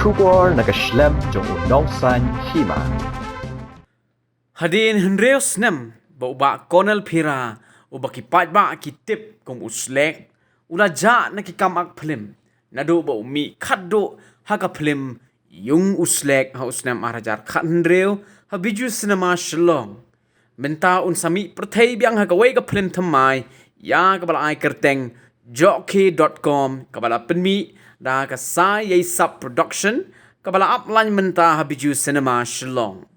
Kubor nakaslem jong unongsan hima. Hadin Henreus nem ba Cornel Pira uba kipat ba kitip kong uslek ula ja na kikamak plim nado ba umi kaddo haka plim yung uslek ha usnam arajar khat Henreu ha biju sinema shlong menta un sami perthei biang ha kawai ka plim thamai ya kabala ai kerteng jockey.com kabala penmi da ka sai yai sub production kabala upline menta ha biju sinema shlong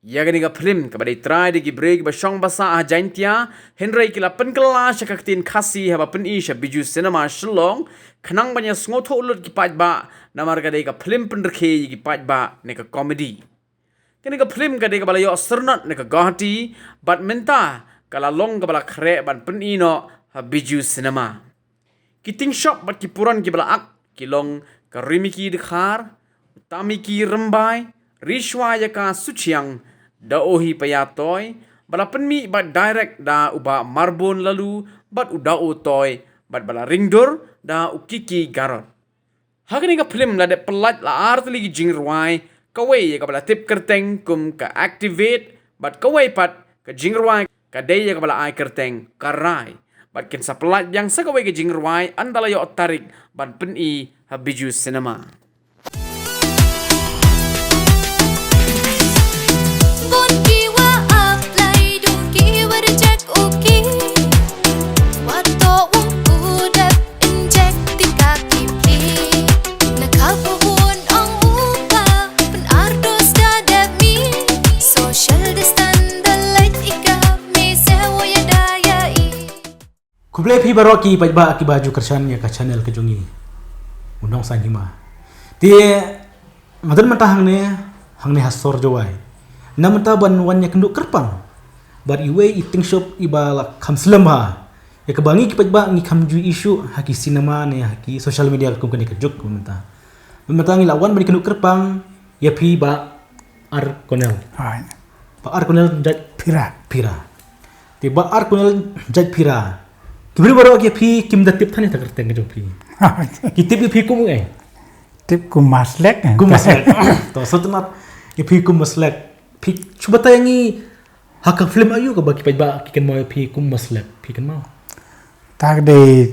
ya gani ka film ka badai try di break ba shong basa a jaintia henry kila penkela syakaktin khasi ha ba pen i sha biju cinema shlong khanang banya sngoto ulut ki paj ba namar ka dei ka film pen rekhe ki paj ba ne ka comedy kani ka film ka dei ka bala yo sernat ne ka gahati bat menta kala long ka bala khre ban pen i no ha biju cinema kiting shop bat ki puran ki bala ak ki long ka rimiki dikhar utami ki rembai Rishwa yaka suciang da ohi payatoy bala penmi bat direct da uba marbon lalu bat uda toy bat bala ringdur da ukiki garot. Hakani ka film la de pelat la artli gi jingrwai kawai ka bala tip kerteng kum ka activate bat kawai pat ka jingrwai ka dey ka bala ai kerteng karai bat ken sa pelat yang sa kawai ka jingrwai andala yo tarik bat peni habiju cinema. Kublai pi baroki pajba ki baju kersan ya ka channel ke jongi undang sanhima tie madan mata hang ne hasor jawai na mata ban wannya kenduk kerpang bar iwe eating shop ibala kamslam ha ya kebangi ki pajba ngi kamju isu haki cinema ne haki social media kum kan kejuk mata ngi lawan bari kenduk kerpang ya pi ba ar konel ba ar konel jaj pira tiba ar konel jaj pira Kibri baru lagi pi kim da tip thani takar teng pi. Ki tip pi kum ai. Tip kum maslek. Kum maslek. To sotnat pi kum maslek. Pi coba tayangi hak film ayu ka baki pajba ki kan mau pi kum maslek. Pi kan mau. Tak de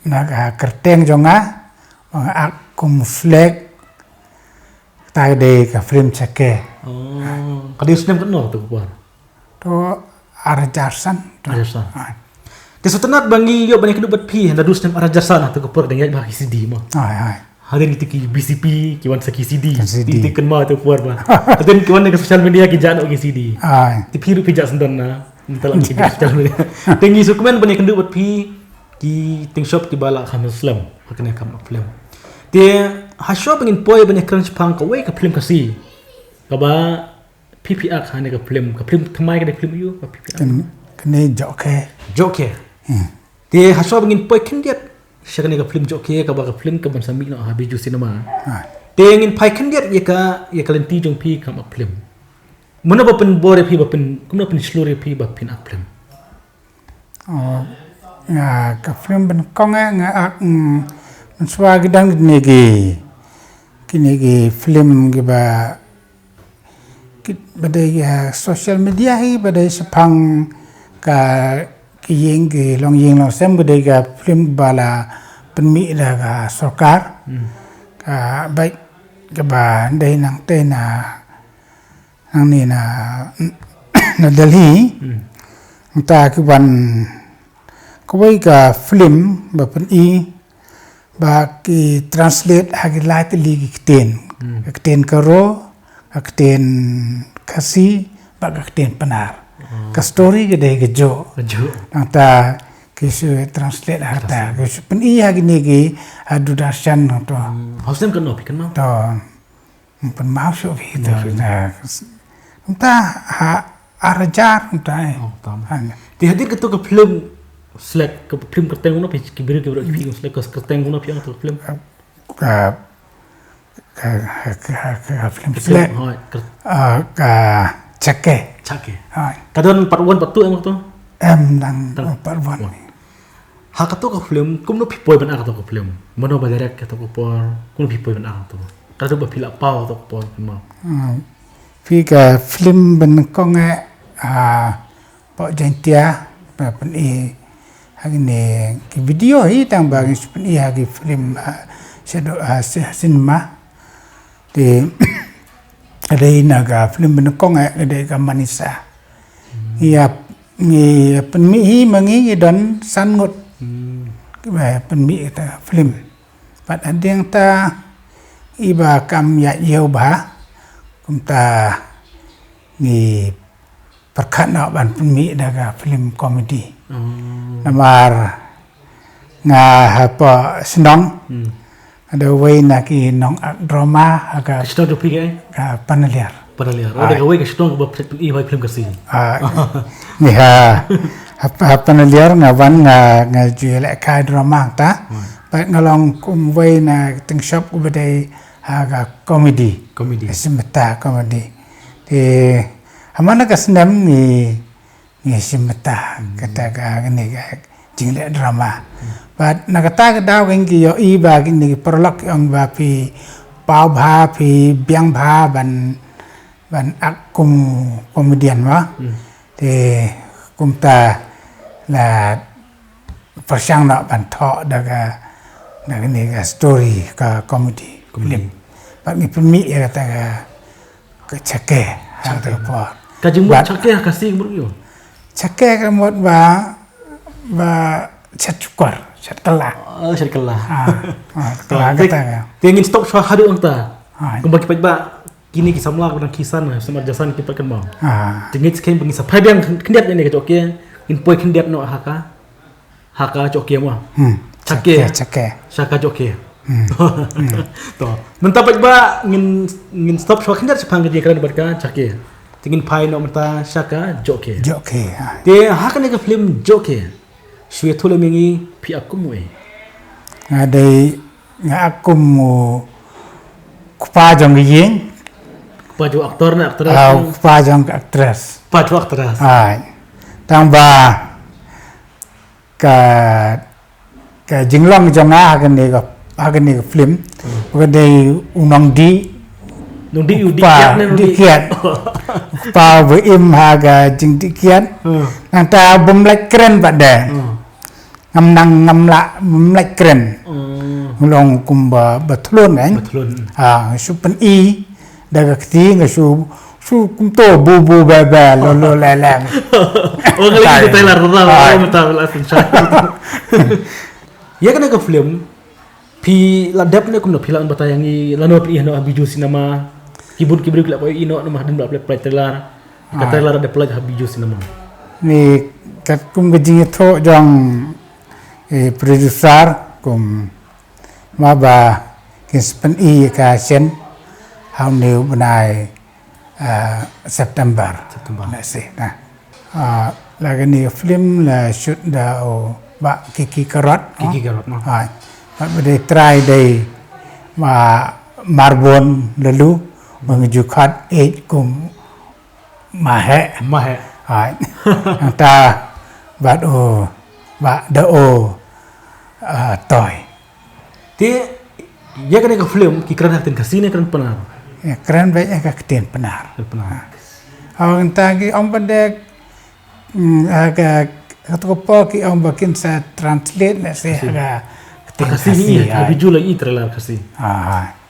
nak kerteng jonga ak kum flek. Tak de ka film ceke. Oh, kadi usnem kan no tu kuar. To arajarsan. Arajarsan. Kesutenat bangi yo banyak kedua pi hendak dus nem arajar sana tu kupur dengan bah CD mah. Hai. Hadin itu ki BCP ki wan saki CD. Ti kan mah tu kupur bah. Hadin ki wan ke social media ki jano ki CD. Hai. Ti piru pijak sendan na. Ental ki social media. Tinggi sukumen banyak kedua pi ki ting shop ki bala khamis Islam. Hakne kam film. Ti hasyo pengin poi banyak crunch pang ka we ka film kasi. Ka ba PPR khane ka film kemai ka film you ka PPR. Kene joke. Dia haswa ingin poi kendiat syakani ka film joke ka ba ka film ka ban sami no habiju cinema. Dia ingin pai kendiat ya ka lenti jong pi ka mak film. Mana ba pen bore pi ba pen kumna pen sluri pi ba pin ak film. Oh. Ya ka film ben kong nga ak swa gidang kini gi film gi ba badai social media hi badai sepang ka kiyeng ke long sem gede ga film bala penmi da ga sarkar ka baik ke ba dai nang te na nang ni na Delhi ta ki ban ko bai ka film ba pen'i ba ki translate hagi lai te li kten karo kten kasi ba kten panar ka story gede ge jo ta kisu translate harta kisu pen iya gini ge adu darshan to Hausem kan no pikan mau to pen mau so itu ta ha arajar ta di hadir ke ke film selek ke film kerteng no pi kibir ke film selek ke kerteng no pi to film ka film selek ka cake. Kadon parwan patu emang tu. Nang parwan. Hak tu ke film, kum no pipoi ban ak tu ke film. Mano badarek ke tu ko por, kum pipoi ban ak tu. Kadu ba pila pau tok pon mau. Phi ka film ben kong po jentia pa pen hagini ki video hi tang bagi pen hagi film sedo cinema di ada naga film ben kong ada ka manisa ia ngi pen mi hi mangi don sangut ba pen mi ta film pat adeng ta iba kam ya yeu ba kum ta ni perkana ban pemi daga film komedi namar nga apa senang ada way na ki nong drama aga Kita do pigi panaliar pada liar. Ada gawe ke stong ba film kasi. ni apa panaliar nga wan nga jual ka drama ta pa ngalong kum way na ting shop ubadai aga komedi simeta komedi di amana ka senam ni simeta kata ka ni jingle drama but nakata ka daw ki yo iba ni prolog ang ba pi pau bha pi biang bha ban akum komedian wa di kumta la persang na ban tho daga ni ka story ka komedi film. Pak ni pemi ya kata ke cake ada apa. Kajimut cake kasi muryo. Cake kamot ba chat cukar, chat kelah. Chat kelah. Kelah kata ka. Tengin stop shot hadu angta. Kembali paj ba kini kisah melak dengan kisan sama jasan kita kan mau. Tengit sekian bengi sampai biang kendiat ni ke cake. In poi kendiat no haka cake mo. Cake. Shaka cake. To mentapaj ba ngin stop shot kendiat sepang dia kan berka cake. Tingin pai no mata shaka joke. Dia hakan ke film joke. Suye thule mengi pi akum we. Ngadai ngakum kupa jong yeng. Kupa jo aktor na aktris. Kupa jong aktris. Kupa jo aktris. Tamba ka jinglong jonga hakan ni film. Kadai unang di nung di kiat pa im haga jing di kiat nang ta bomlek keren pada ngam la bomlek keren long kumba batlon kan supen daga kti ngasu kumto bu baba lo lelang ngali Taylor mata la sunshine ya kan ke film pi ladap ne kumno pilang batayangi lano pi no abiju sinema kibut la ko ino no mahdum la play trailer ka trailer ada play habiju sinema ni kat kum gejing tho jong producer kum maba kispen ka sen how new benai September na se na lagi ni film la shoot da ba kiki karot no Pada try day marbon lalu mengejukat kum mahe anta bat toy ti ya kan ke film ki keren hatin kasine keren penar ya keren baik ka keten penar awang tagi om pada atau apa ki om bakin sa translate na se kasih lebih jula i trailer kasih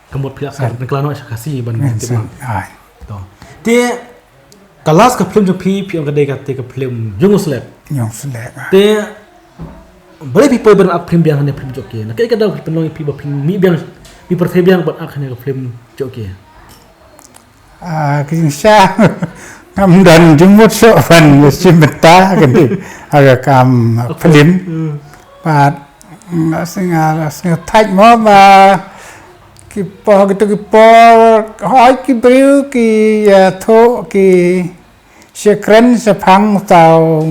kemot pihak kan kelano kasih ban timang to te kalas ka film jo pi ang kadai ka te ka film jung slap te boleh pi poi ban ap film biang ne film jo ke na kai ka da film pi ba film mi biang pi per biang ban ak ne ka film jo ke kisah sha ngam dan jumut so fan simeta kan aga kam film pat singa thách mo mà ki po hỏi ki bưu ki thô ki sekren sepang tau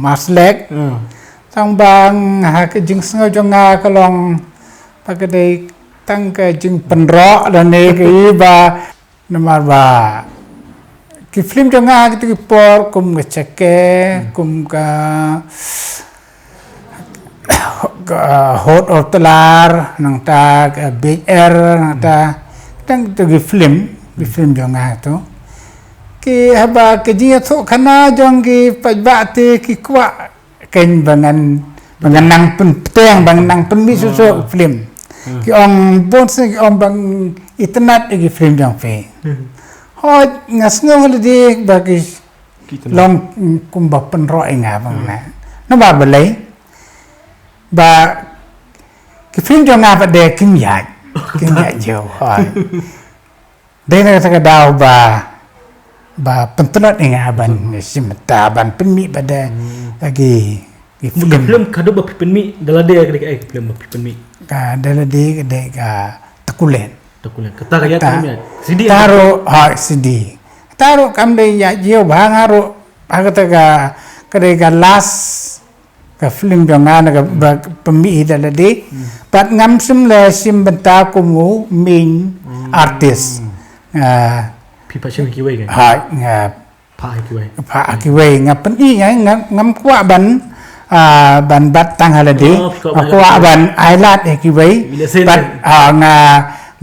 maslek tang bang ha ke jing sngo jonga kalong pakadai tang ke jing penro dan ne ki ba namar ba ki film jonga ki por kum ke cheke kum ka hot of telar nang ta big air nang ta tang tu film jonga tu ki haba ke jia tu kana jong ki pajba te ki kwa ken bangan nang penteng bang nang penmi susu film ki ong bon se ki ong bang internet ki film jong fe hoi ngas ngol di bagi long kumba penro inga bang na ba balai ba ki film jonga pa de kim ya jauh hoi dena kata daw ba pentonat inga ban simta ban penmi pada lagi film kado ba penmi dala dia ke film ba penmi ka dala de ka takulen kata kaya tamnya sidi taro ha sidi taro kam de ya jio bangaro agata ka de ka las ka film jonga na ka penmi dala de pat ngam sim le sim benta kumu min artis pipa sim ki wei ha pa ki wei ngap penmi ngam kwa ban bat tang halade aku ban ailat ki wei bat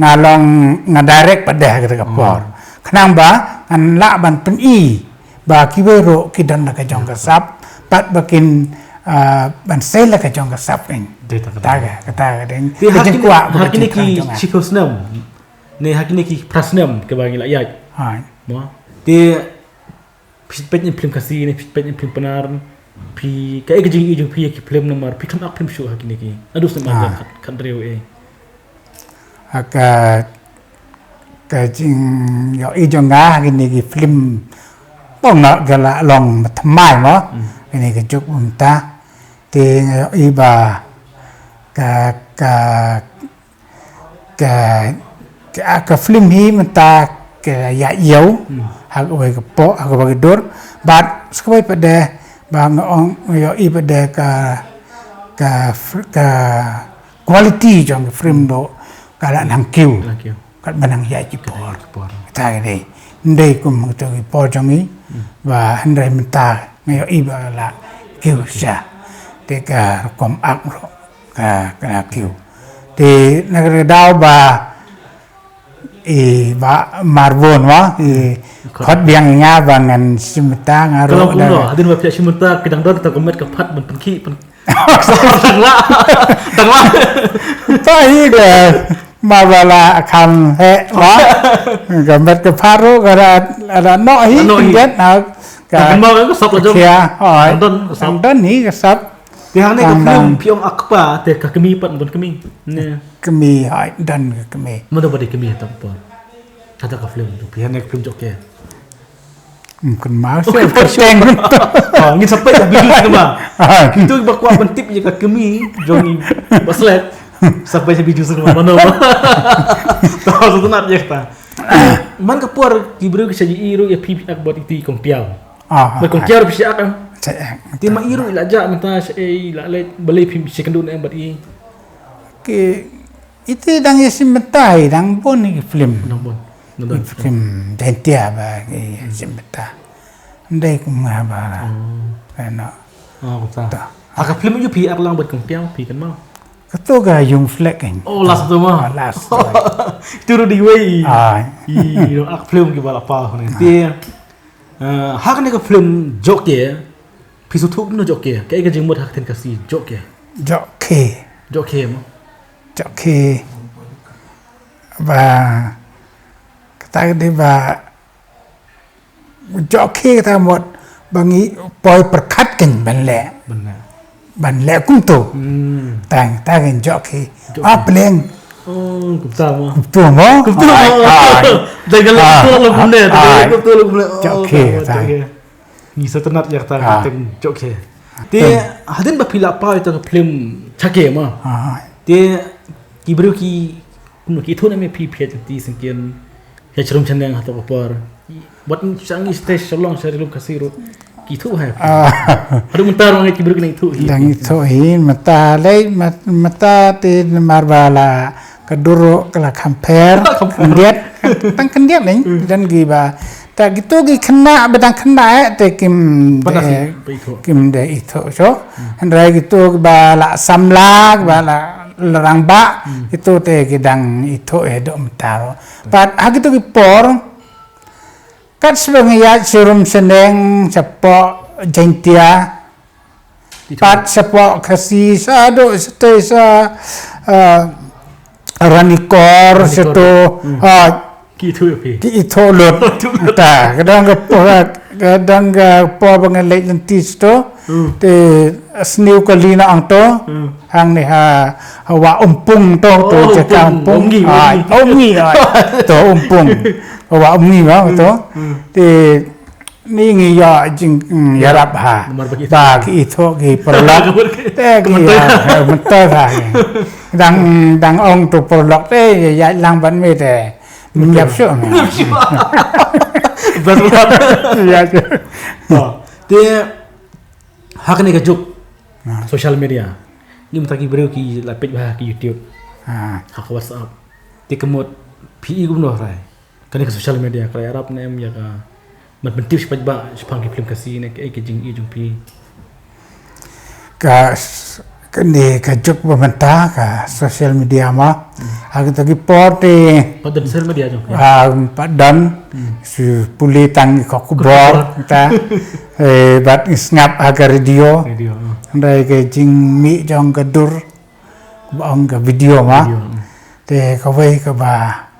nga long nga direct pada kata kapor kenang ba an la ban pen i ba ki wei ro ki dan ka jong ka sap pat bakin ban sel ka jong ka sap en kata den jeng kwa hakini ki chikosnam ne hakini ki prasnam ke bangi la ya ha mo te pitpet ni film kasi ne pitpet ni film penar pi ka jing ijung pi ki film nomor pi kam ak film show hakini ki adus nama kan rewe ka jing yo ijong nga hakini ki film bong na gala long thamai mo ini ke juk unta te iba ka film hi menta ke ya yau hak oi ke po hak bagi dor bat sekai pada bang ong yo i pada ka quality jong film do kala nang kiu kat banang ya ji por ta ni ndai kum to ki po jong i và ndai menta yo i ba la kiu sha te ka kom ak ro ka kiu te nagre dau ba ba marbon wa khot biang nga bangan simta nga ro kalau adin wa pia simta kedang don ta komet ka phat ban penki pen tang la ta hi de ma bala kham he wa komet ka pharo ka ra no hi get na ka ma ka sap la jong kia hoi don don ni ka sap te hang ne ka film piong akpa te ka kemi pat bon kemi ne kemi hoi don kemi mana bade kemi ta por kata ka film tu pian ne film joke kun ma se ka seng oh ni sampai dah video ke ma itu bakwa pentip je ka kemi jongi baslet sampai sa video semua mana tahu tu nak je ta man ka por kibru ke saji iru ya pipi ak bot itu kong piao ba kong piao bi sak ti ma iru ila ja menta la le beli pim secondun en bat i ke itu dang simtai dang bon ni film nombon nonton film dentia ba ke simta ndai kum nga ba la na oh ta aka film yu pi ak lang bat kong piao pi kan mau ketu ga yung fleck kan oh last tu mah last turu di wei ai ro ak film ke bala pa ne ti hak ne ka film joke pisu thuk no joke ke ga jing mot hak ten kasi joke joke mo joke ba kata de ba joke ta một bangi poi perkat kan ban le cũng tu tang ta kan joke pleng oh kupta mo tu mo dengan tu lo bune tu lo bune joke ta ni satanat yak ta ten joke te hadin ba pila pa ita film chake mo te kibru ki kuno ki thona me pi phe ti singken he chrum chandang hato par wat changi stage salong sarilum kasiro ki thu hai adu mentar ngai kibru ki nai thu hi dang thu hi mata le mata te marbala kaduro kala kamper kendiat tang kendiat ni dan gi ba ta gitu gi kena bedang kena te kim de itu so andrai gitu ba la samla ba la larang ba itu te gedang itu dok mentaro pat hak itu por kat sebagai ya serum seneng sepok jentia pat sepok kasih sado stay sa ranikor seto Gitu ya pi. ki itu lot ta kadang ke po bangalay lentis to te sniu kalina ang to hang ni hawa umpung to kampung ai umgi to umpung hawa umgi ba to te ni ngi ya jing yarap ha ba ki itu ki perlak te ki mentar ha dang ong to perlak te ya lang ban me te nhập sữa Ya. Dia hak ni kajuk social media. Ni mutaki beliau ki la page bah ki YouTube. Hak WhatsApp. Ti kemut PE gum noh rai. Kan ke social media kalau Arab nem ya ka. Man pentif page bah sepang ki film kasih ni ke jing i jung pi. Ka ni kajuk pemerintah ka social media mah hak tagi porte Pada social media jung. padan su puli tang ko kubor ta bat ngap agar radio Video. ndai ke jing mi jong gadur bang ka video ma te ka wei ka ba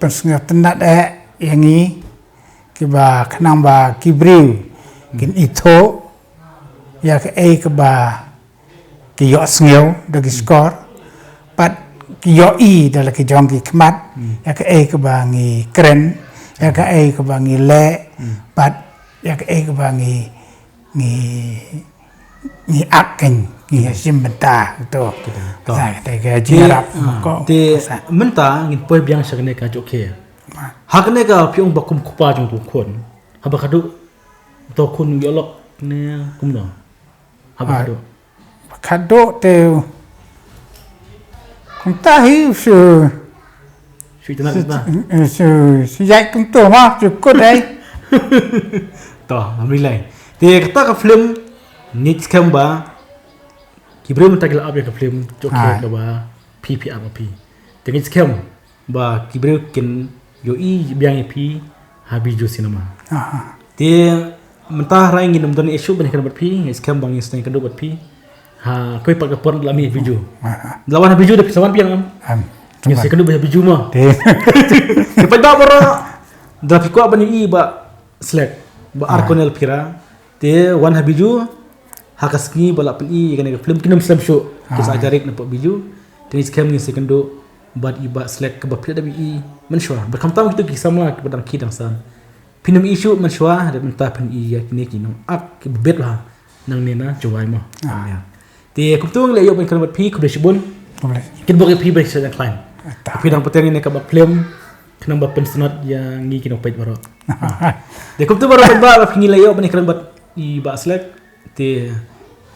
persngap tenat yang ni ki ba khnang ba kibriu kin itho ya ke ke ba ki yo sngew dagi skor pat ki yo i dala ki jong ki khmat ya ke ba ngi kren ya ke ba ngi le pat ya ke ba ngi akken ngi simbenta to ta te ke jirap ko Ti menta ngin poi biang sakne ka jok ke. Hak ne ka piong bakum kupa jung tu kon. Haba kadu to kun yolok ne kumno. Haba kadu. kado te chúng ta hiểu sự Sui tena tena. sự dạy chúng tôi mà sự có đấy To, alhamdulillah. Ti kata ka film ni skamba. Kibre menta gila abya ka film jok ke ka ba PP apa pi. Ti skam ba kibre kin yo i biang pi habi jo cinema. Ti mentah rai ngin don isu ban kan bat pi skam bang is kan do bat pi. Ha koi pak pon lami video. Lawan video de sawan piang am. Ya saya kan do video mah. thế Kepada ba bora. Da pi ko ban i ba slack ba arkonel pira. Te wan habiju hakaski bala pi kan film kinam slam show. Kis ajarik nampak biju. Te skam ni second do bad iba slack ke ba pira da bi mensyua. Berkamtam kita kisah mah kepada kidang san. Pinam isu mensyua dan mentah pen i ya kini kinam ak ke bet lah nang nena jawai mah. Ti kum tu le yo ben kan bat pi ku desibun. Kin bo ke pi ba sa klein. Tapi dang peteng ni ka ba film kenang ba pensenat yang ngi kinong pait baro. De kum tu baro ba ba ngi le yo ben kan bat i ba slack ti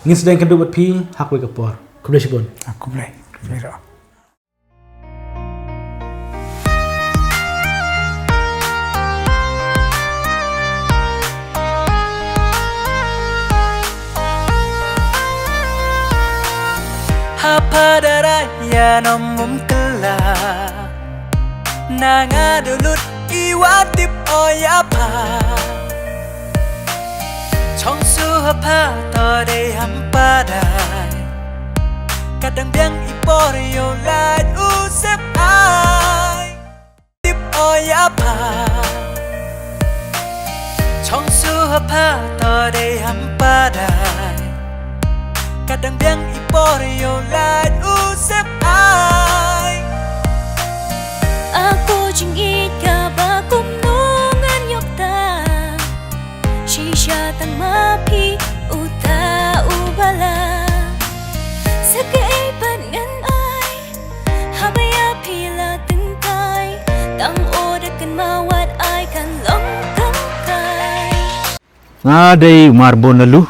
ngin sedang kan do bat pi hak we ka por. Ku desibun. aku boleh pero Apa daraya nomum kela Nanga dulut iwatip oyapa Chong su hapa tode hampadai Kadang biang iporio lain usep ai Tip oyapa Chong su hapa tode hampadai Kadang biang iporio lain usep ai Aku jingit ka bakum nungan yokta Shisha tang mapi uta ubala Sakaipan ngan ay Habaya pila tengkai Tang oda kan mawat ay kan long tangkai Ngadai marbon lalu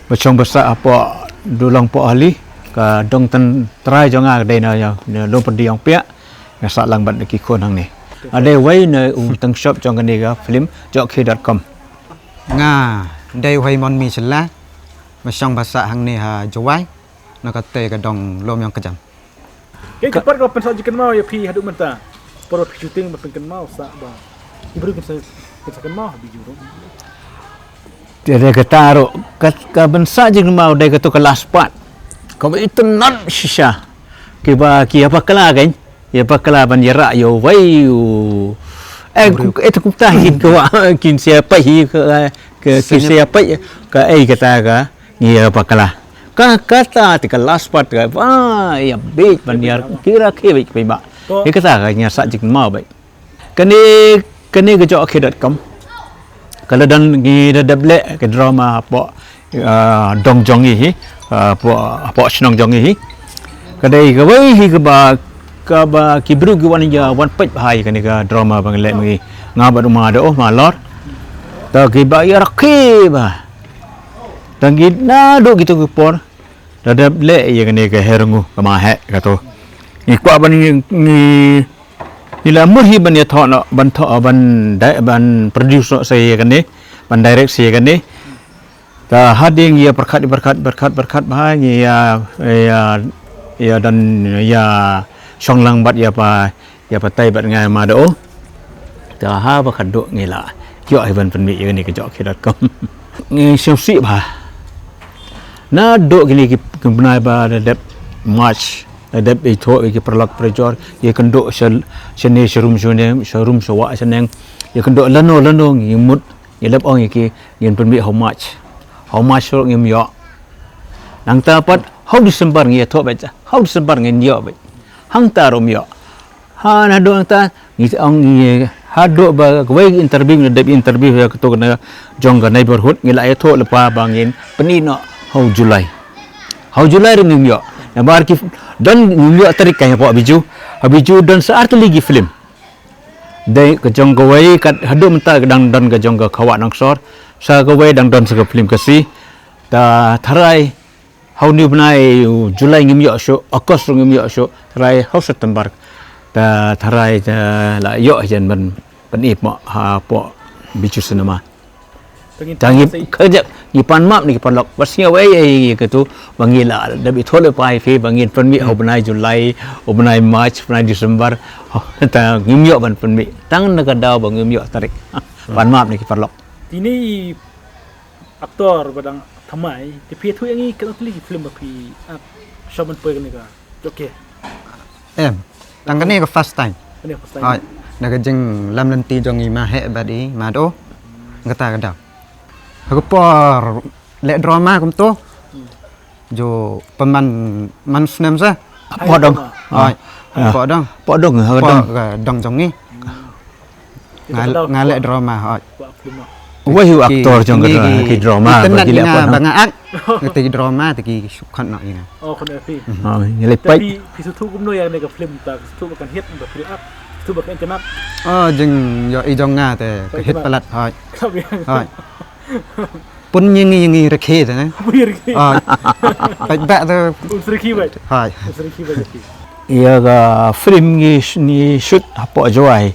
macam besar apa dulang po ahli ka dong tan try jonga dai na ya lo pedi yang pia nga sa lang bat ki khon hang ni ade wai na tang shop jong kan ni ga film jok.com nga dai hoi mon mi chla ma song basa hang ni ha jawai nak kata ke dong lom yang kejam. Ke kepat kalau pensar jikan mau ya pi haduk mentah. Para shooting mapen kan mau sa ba. Ibu kan mau biju. Dia kata ro ka bensa je mau dai kata kelas 4. Kau itu non shisha. Kiba ki apa kala kan? Ya apa kala ban yara yo wai. Itu cũng tahin ko kin siapa hi ke siapa ka kata ka ni apa kala. Ka kata ti kelas 4 ka wah ya big ban yar kira ke big ba. Dia kata ka nya sa jik mau bai. Kani ke jok.com. Kalau dan ni double ke drama apa dong jong hi apa snong jong hi. Kadai ke wei hi ke ba kibru ki wan ya wan pet bahai kan ka drama bang le magi ngabat rumah do malor. Ta ki ba ya rakhi ba. Tangi na do gitu ke por. Dadap le ya kan ka herngu ka ma he ka to. Ni kwa ban ni ila murhi ban ya thono ban producer saya kan ni ban direct saya kan ni ta hading ya berkat bahai ya dan ya song lang bat ya pa tai bat ngai ma do ta ha ba khad do ngai la yo ai ban pen mi ni ke jok.com ngai siu si ba na do gini ki benai ba dep march dep itu ki perlak prejor ye kendo sene showroom sawa seneng ye kendo lano ngi mut ye lep ong ki yen pen mi how much so ngi yo nang ta pat how December ngi tho ba how December ngi yo ba hang ta rom yo ha na do ta ngi ong ngi ha do ba wei interview ya to na jong ga neighborhood ngi la tho lepa bangin penino how July ngi yo na bar ki don ngi yo tarik kaya po biju don saat lagi film dai ke jong ga wei kat hadu menta dang don ga jong ga khawat nang sor sa ga wei dang don sa film kasi ta tharai how ni benai Julai ngi yo show August ngi yo show tharai how September ta tharai la yo jen ban ip mo ha po biju cinema tangi kerja ni pan map ni pan lok pasnya wei ke tu bangila da bi thole pai fe bangin pan mi ho benai Julai ho benai March benai December ta ngim yo ban pan mi tang na ka daw bang ngim yo tarik pan map ni pan lok ini aktor badang thamai ti phi thu yang ni kan li film ba phi shaman pe kan ka oke Tang kan ni ke first time. ini first time Hai, nak jeng lam nanti jong i ma he badi ma do. Ngata ka daw. Aku por le drama kum to. Jo peman man snem sa. po dong Hai. Po dong ha dong jong ni. Ngale drama hai. wei hu aktor jong ga ki drama ba ki le po bang ak. Ngati drama ti sukan nak ina. kon fi ni le pai tapi pi thu kum no yang ne ka film ta thu ba kan hit ba film up thu ba kan internet Jeng yo i jong nga te ke hit palat hai. ครับยัง Hai. Pun ngi rekhe te na. ไม่รู้กี่ Hai. Pai ba te อุสริกีไป hai. อุสริกีไปกี่ ya ga film ni shoot apo joai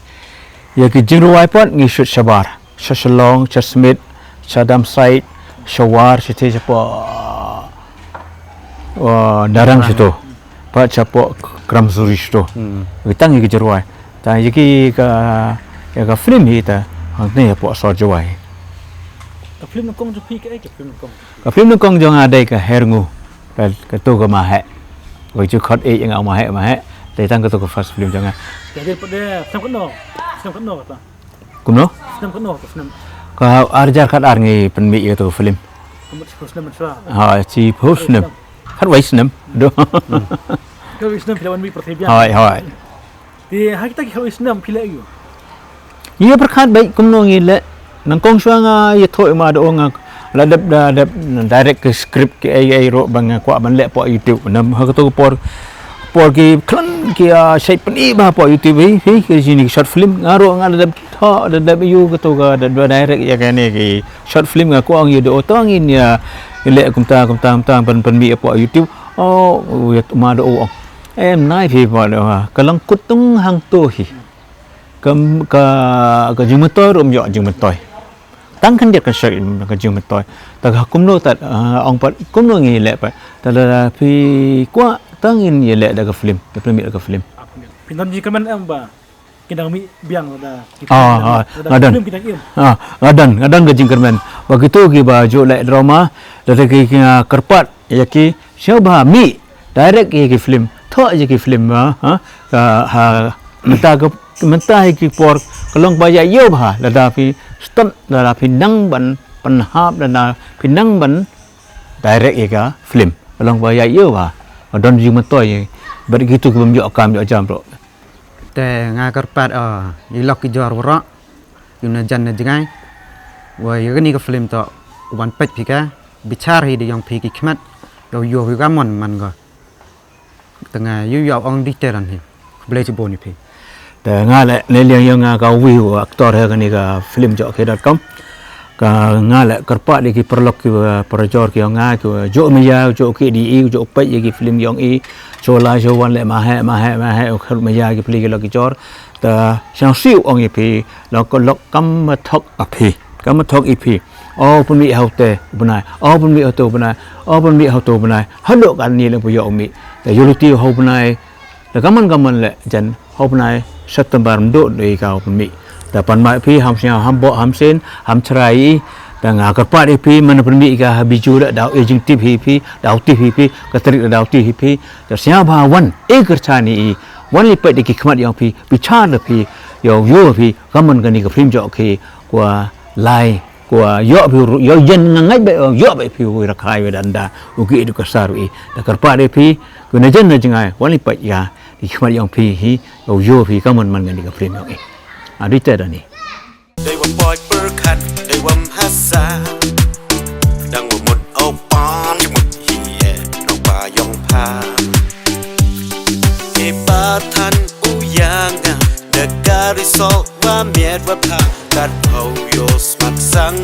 ya ki jingruai pot ngi shoot sabar Shashalong Chasmit Chadam Site Shawar situ siapa darang situ pak siapa kram suri situ kita ngi kejeruai tapi jiki ka film kita ni apa sor jawai แต่ฟิล์มนกงจะพี่ก็ไอ้เก็บฟิล์มนกง ka film ni kong jong ada ka herngu ka tu ka mahe ko ju khot yang au mahe tapi tang ka tu ka first film jangan แต่เดี๋ยวเดี๋ยวสนามกันนอกสนามกันนอกป่ะ kumno สนามกันนอกสนาม ka arjar kat arngi penmi itu film สนามมันช่วย ha chi phusnem khat wai snem do ก็สนามพี่ละวันมีประเทศยัง hai ที่หาkita kitaสนามพี่ละอยู่ ia berkat baik kumno ngile nang kong suanga ye thoi ma do nga la dep direct ke script ke ai ro bang kwa ban le po YouTube nam ha to por ki klan ki shape ni ba po YouTube hi ke sini short film ngaro nga dep tho dep you ke to ga direct ya ka ni ki short film nga ko ang ye do to ngin ya le kum ta pan mi po YouTube oh ya ma do em nai phi po do ha kalang kutung hang to hi ka jung toy rom yo jung toy tăng khăn điệt cái sợi cái dương mặt tôi ta cũng nô ta ông bắt cũng nô nghề lệ vậy ta là phi quá tăng in nghề lệ cái film là cái film Pinton jika man ba kidang mi biang ada ngadan ngadan ke jingkermen begitu ki baju lek drama dari ki kerpat ya ki siapa mi direct ki film tho je ki film mentah ki por kelong baya yo ba lada pi stunt lada pi nang ban penhap lada pi nang ban direct ka film kelong baya yo ba don jing matoy begitu ki bamjo kam jo jam bro แต่งานกระปัดยี่ล็อกกี่จอร์วระอยู่ในจันทร์ยังไงว่าอย่างนี้ก็ฟิล์มต่อวันเป็ดพี่แกบิชาร์ฮีดียังพี่กิขมัดเราอยู่พี่ก็มันก็แต่งานอยู่ๆองดิเตอร์นั่นเองเบลจิโบนี่พี่ แต่งานแหละในเรื่องยังงานก็วิวอักตอร์เฮกันนี่ก็ฟิล์มเจาะk.com ก็งานแหละกระปัดนี่คือประลอกคือประจอร์คืองานคือโจมียาโจคีดีอีโจเป็ดยี่คือฟิล์มยองอีโชลาโชวันแหละมาให้คือมียาคือฟิล์มล็อกจอร์แต่ช่างซิวองอีพีแล้วก็ล็อกกัมมาทอกอพีกัมมาทอกอีพีอ๋อปุ่นมีเฮาเตปุ่นนายอ๋อปุ่นมีเฮาโตปุ่นนายอ๋อปุ่นมีเฮาโตปุ่นนายฮัลโหลกันนี่เรื่องประโยชน์มีแต่ยูริตี้เฮาปุ่นนายแต่กัมมันแหละจันเฮาปุ่นนายสัตว์บาร์มโดดเลยเขาปุ่นมีแต่ปันมาพี่หำเสียหำบ่หำเส้นหำชรายแต่งากระป๋าพี่มันเป็นมีกับบิจูและดาวเอจิงทีพี่ดาวทีพี่กระตริกดาวทีพี่แต่เสียบาวันกระชานี่วันนี้ไปได้กี่ขมัดยังพี่บิชาร์พี่ยาวยั่วพี่ก็มันกันนี่กับฟิล์มเจาะโอเคกว่าลายกว่าเยอะพี่เยอะเย็นง่ายไปเยอะไปพี่วิรักใครวิดันดาอุกิดูกษารุแต่กระป๋าพี่ก็ในเจนนั่นจังไงวันนี้ไปยากี่ขมัดยังพี่ยาวยั่วพี่ก็มันกันนี่กับฟิล์มยังดีแต่นี่ ได้ว่าปล่อยเปิดขัดได้ว่าฮัสซาดังว่าหมดเอาปอนหมดเหี้ยเราป่ายองพาเอปาทันอุยางเดการิโซว่าเมียดว่าพากัดเผาโยสมักสัง